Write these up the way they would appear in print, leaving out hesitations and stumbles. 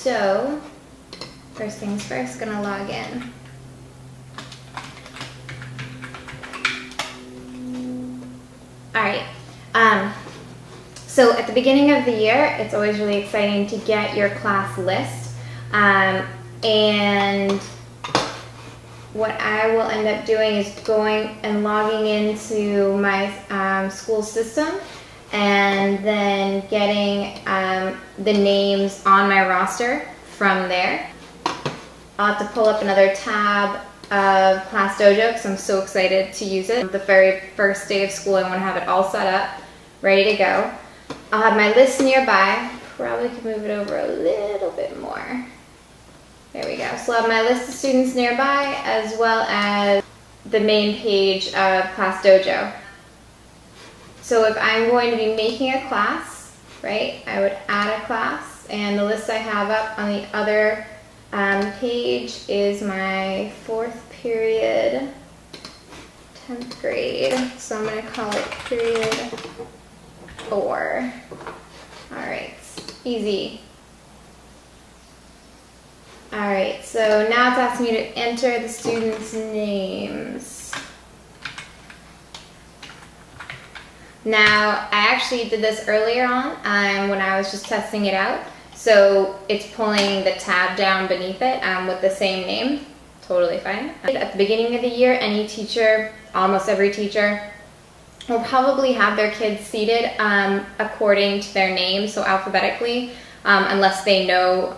So, first things first, gonna log in. Alright, so at the beginning of the year, it's always really exciting to get your class list. And what I will end up doing is going and logging into my school system and then getting the names on my roster from there. I'll have to pull up another tab of Class Dojo because I'm so excited to use it. The very first day of school, I want to have it all set up, ready to go. I'll have my list nearby. Probably could move it over a little bit more. There we go. So I'll have my list of students nearby as well as the main page of Class Dojo. So if I'm going to be making a class, right, I would add a class, and the list I have up on the other page is my 4th period, 10th grade. So I'm going to call it period 4. Alright, easy. Alright, so now it's asking me to enter the students' names. Now, I actually did this earlier on when I was just testing it out. So it's pulling the tab down beneath it with the same name. Totally fine. At the beginning of the year, any teacher, almost every teacher, will probably have their kids seated according to their name, so alphabetically, unless they know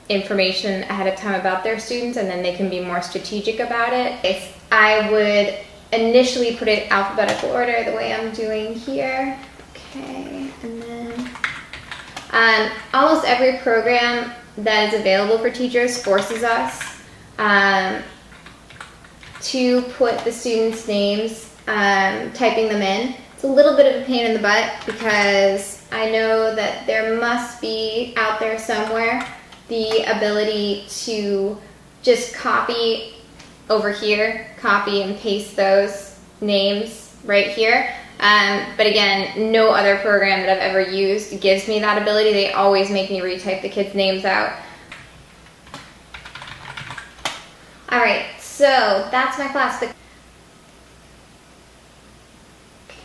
information ahead of time about their students, and then they can be more strategic about it. I would initially put it alphabetical order the way I'm doing here. Okay, and then almost every program that is available for teachers forces us to put the students' names, typing them in. It's a little bit of a pain in the butt because I know that there must be out there somewhere the ability to just copy over here, copy and paste those names right here. But again, no other program that I've ever used gives me that ability. They always make me retype the kids' names out. Alright, so that's my class.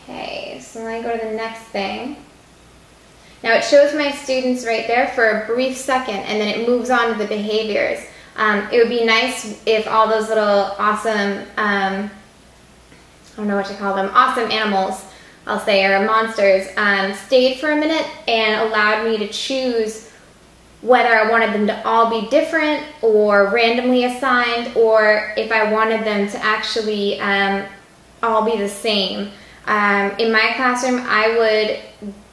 Okay, so then I go to the next thing. Now it shows my students right there for a brief second, and then it moves on to the behaviors. It would be nice if all those little awesome, I don't know what to call them, awesome animals, I'll say, or monsters, stayed for a minute and allowed me to choose whether I wanted them to all be different or randomly assigned, or if I wanted them to actually all be the same. In my classroom, I would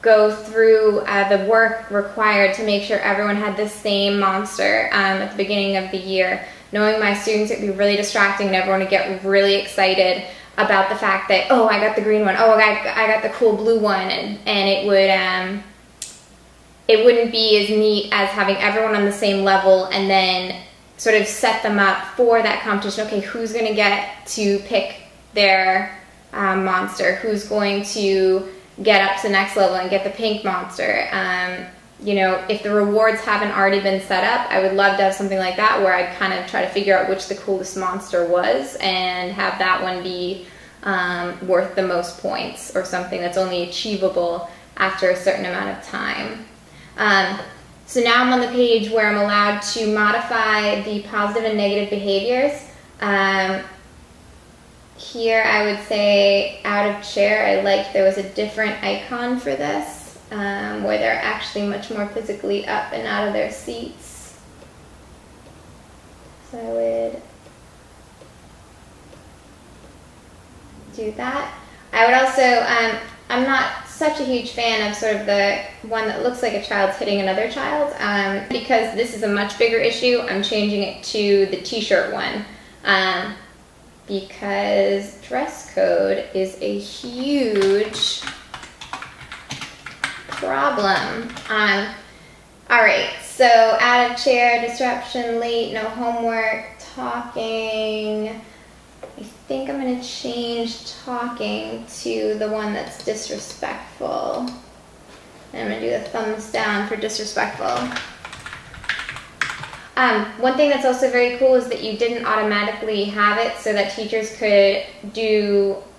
go through the work required to make sure everyone had the same monster at the beginning of the year. Knowing my students, it would be really distracting and everyone would get really excited about the fact that, oh, I got the green one, oh, I got the cool blue one, and it wouldn't be as neat as having everyone on the same level and then sort of set them up for that competition. Okay, who's going to get to pick their monster? Who's going to get up to the next level and get the pink monster? You know, if the rewards haven't already been set up, I would love to have something like that where I'd kind of try to figure out which the coolest monster was and have that one be worth the most points, or something that's only achievable after a certain amount of time. So now I'm on the page where I'm allowed to modify the positive and negative behaviors. Here I would say out of chair. I like there was a different icon for this, where they're actually much more physically up and out of their seats. So I would do that. I would also, I'm not such a huge fan of sort of the one that looks like a child's hitting another child. Because this is a much bigger issue, I'm changing it to the t-shirt one. Because dress code is a huge problem. Alright, so out of chair, disruption, late, no homework, talking. I think I'm going to change talking to the one that's disrespectful. And I'm going to do the thumbs down for disrespectful. One thing that's also very cool is that you didn't automatically have it so that teachers could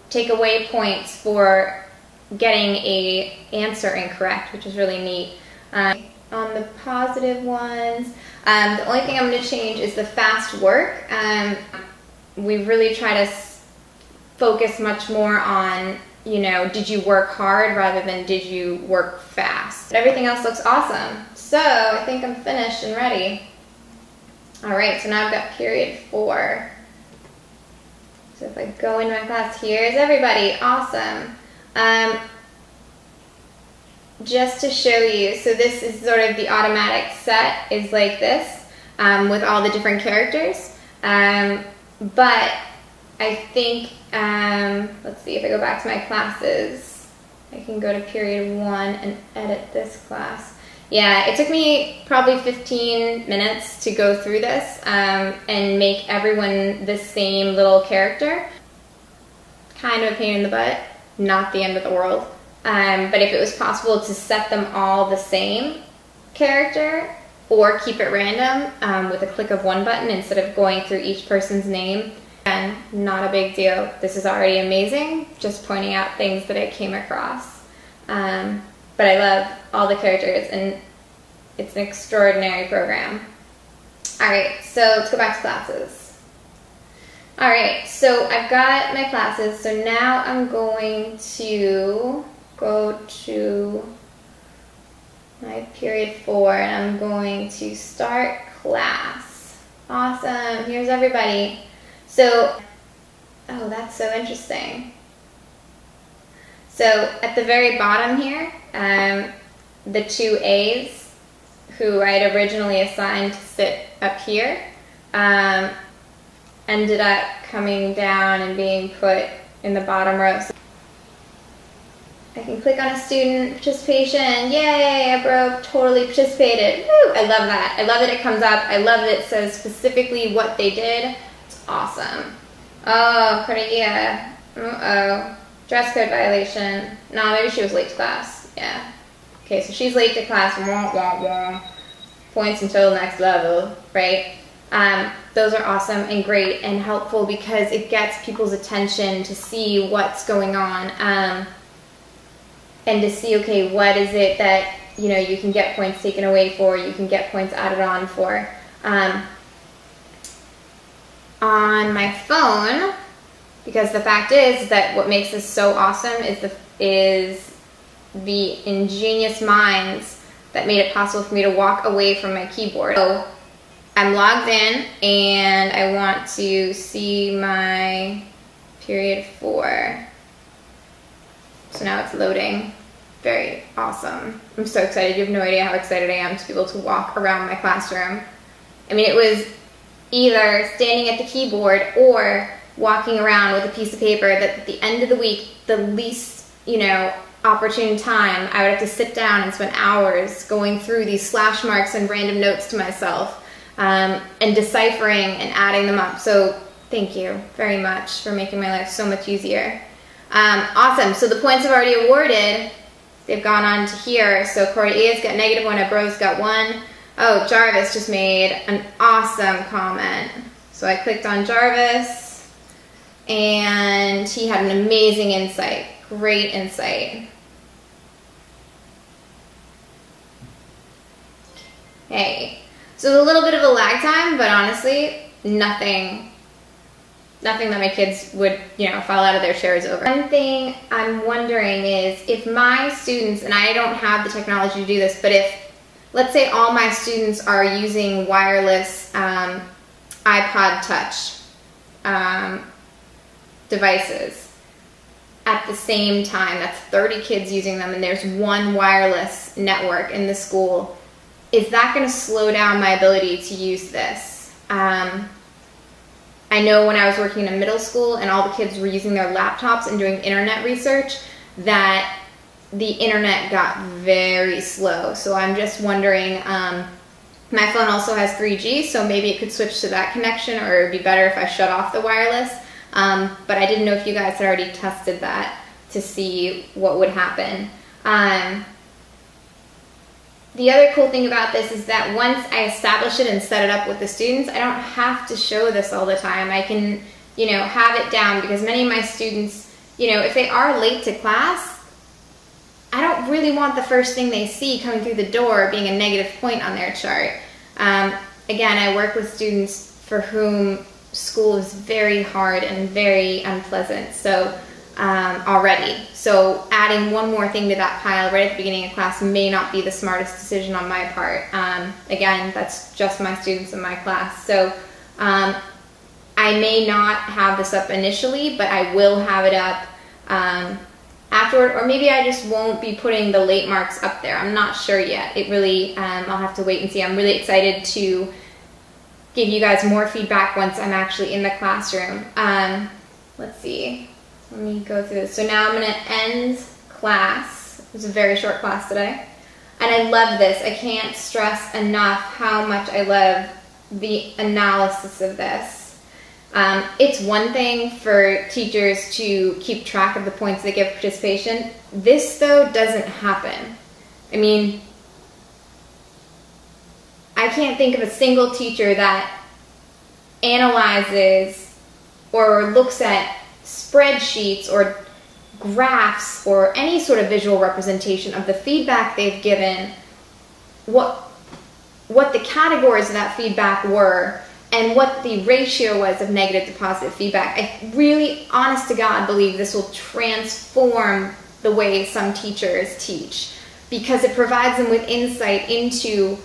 take away points for getting a answer incorrect, which is really neat. On the positive ones, the only thing I'm going to change is the fast work. We really try to focus much more on, you know, did you work hard rather than did you work fast. But everything else looks awesome. So I think I'm finished and ready. All right, so now I've got period 4. So if I go into my class, here's everybody. Awesome. Just to show you, so this is sort of the automatic set is like this with all the different characters. But I think, let's see, if I go back to my classes, I can go to period 1 and edit this class. Yeah, it took me probably 15 minutes to go through this and make everyone the same little character. Kind of a pain in the butt, not the end of the world. But if it was possible to set them all the same character or keep it random with a click of one button instead of going through each person's name, again, not a big deal. This is already amazing, just pointing out things that I came across. But I love all the characters, and it's an extraordinary program. Alright, so let's go back to classes. Alright, so I've got my classes, so now I'm going to go to my period 4 and I'm going to start class. Awesome, here's everybody. So, oh, that's so interesting. So at the very bottom here, the 2 A's who I had originally assigned to sit up here ended up coming down and being put in the bottom row. So I can click on a student participation. Yay, I broke, totally participated. Woo, I love that. I love that it comes up. I love that it says specifically what they did. It's awesome. Oh, Cordelia. Uh-oh. Dress code violation. No, maybe she was late to class. Yeah. Okay, so she's late to class. Wah, wah, wah. Points until next level, right? Those are awesome and great and helpful because it gets people's attention to see what's going on. And to see, okay, what is it that, you know, you can get points taken away for, you can get points added on for. On my phone, because the fact is that what makes this so awesome is the ingenious minds that made it possible for me to walk away from my keyboard. So I'm logged in and I want to see my period 4. So now it's loading. Very awesome. I'm so excited. You have no idea how excited I am to be able to walk around my classroom. I mean, it was either standing at the keyboard or walking around with a piece of paper that at the end of the week, the least, you know, opportune time, I would have to sit down and spend hours going through these slash marks and random notes to myself and deciphering and adding them up. So thank you very much for making my life so much easier. Awesome. So the points I've already awarded, they've gone on to here. So Cordelia's got -1, Abro's got 1. Oh, Jarvis just made an awesome comment. So I clicked on Jarvis and he had an amazing insight. Great insight. Okay. So a little bit of a lag time, but honestly, nothing that my kids would, you know, fall out of their chairs over. One thing I'm wondering is if my students, and I don't have the technology to do this, but if, let's say all my students are using wireless iPod Touch devices at the same time, that's 30 kids using them, and there's one wireless network in the school, is that going to slow down my ability to use this? I know when I was working in a middle school and all the kids were using their laptops and doing internet research, that the internet got very slow. So I'm just wondering, my phone also has 3G, so maybe it could switch to that connection, or it would be better if I shut off the wireless. But I didn't know if you guys had already tested that to see what would happen. the other cool thing about this is that once I establish it and set it up with the students, I don't have to show this all the time. I can, you know, have it down, because many of my students, you know, if they are late to class, I don't really want the first thing they see coming through the door being a negative point on their chart. Again, I work with students for whom school is very hard and very unpleasant, so already. So adding one more thing to that pile right at the beginning of class may not be the smartest decision on my part. Again, that's just my students in my class. So I may not have this up initially, but I will have it up afterward, or maybe I just won't be putting the late marks up there. I'm not sure yet. It really, I'll have to wait and see. I'm really excited to give you guys more feedback once I'm actually in the classroom. Let's see. Let me go through this. So now I'm going to end class. It was a very short class today. And I love this. I can't stress enough how much I love the analysis of this. It's one thing for teachers to keep track of the points they give participation. This, though, doesn't happen. I mean, I can't think of a single teacher that analyzes or looks at spreadsheets or graphs or any sort of visual representation of the feedback they've given, what the categories of that feedback were, and what the ratio was of negative to positive feedback. I really, honest to God, believe this will transform the way some teachers teach, because it provides them with insight into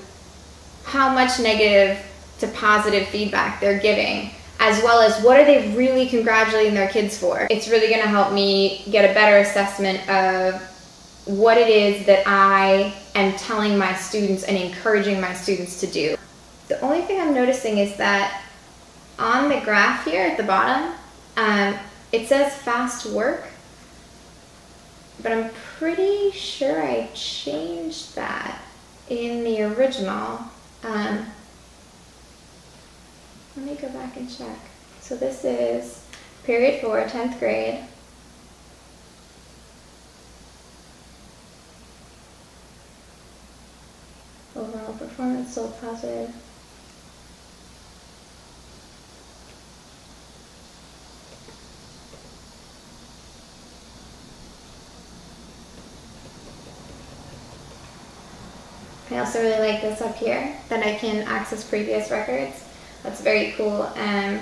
how much negative to positive feedback they're giving, as well as what are they really congratulating their kids for. It's really going to help me get a better assessment of what it is that I am telling my students and encouraging my students to do. The only thing I'm noticing is that on the graph here at the bottom, it says fast work, but I'm pretty sure I changed that in the original. Let me go back and check. So this is period 4, 10th grade. Overall performance, still positive. I also really like this up here, that I can access previous records. That's very cool. And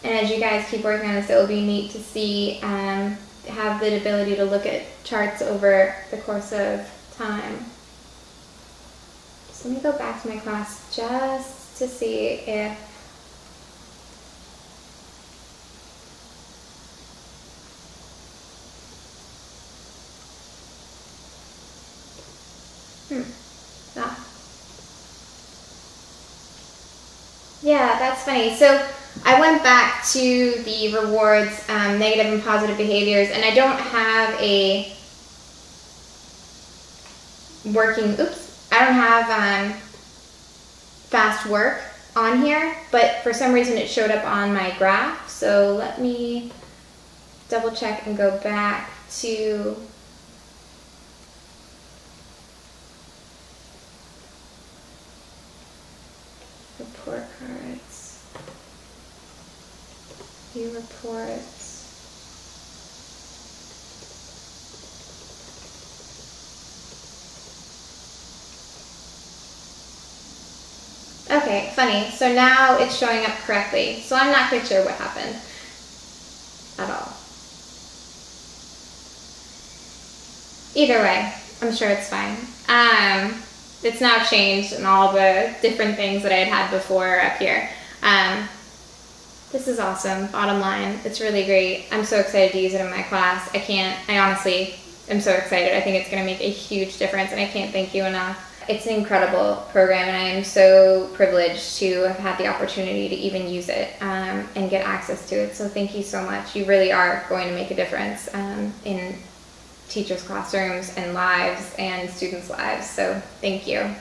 as you guys keep working on this, it will be neat to see, have the ability to look at charts over the course of time. So let me go back to my class just to see if Yeah, that's funny. So I went back to the rewards, negative and positive behaviors, and I don't have a working, I don't have fast work on here, but for some reason it showed up on my graph. So let me double check and go back to report cards, view reports. Okay, funny. So now it's showing up correctly. So I'm not quite sure what happened at all. Either way, I'm sure it's fine. It's now changed and all the different things that I had before up here. This is awesome, bottom line. It's really great. I'm so excited to use it in my class. I honestly am so excited. I think it's gonna make a huge difference and I can't thank you enough. It's an incredible program and I am so privileged to have had the opportunity to even use it and get access to it. So thank you so much. You really are going to make a difference in teachers' classrooms and lives and students' lives. So thank you.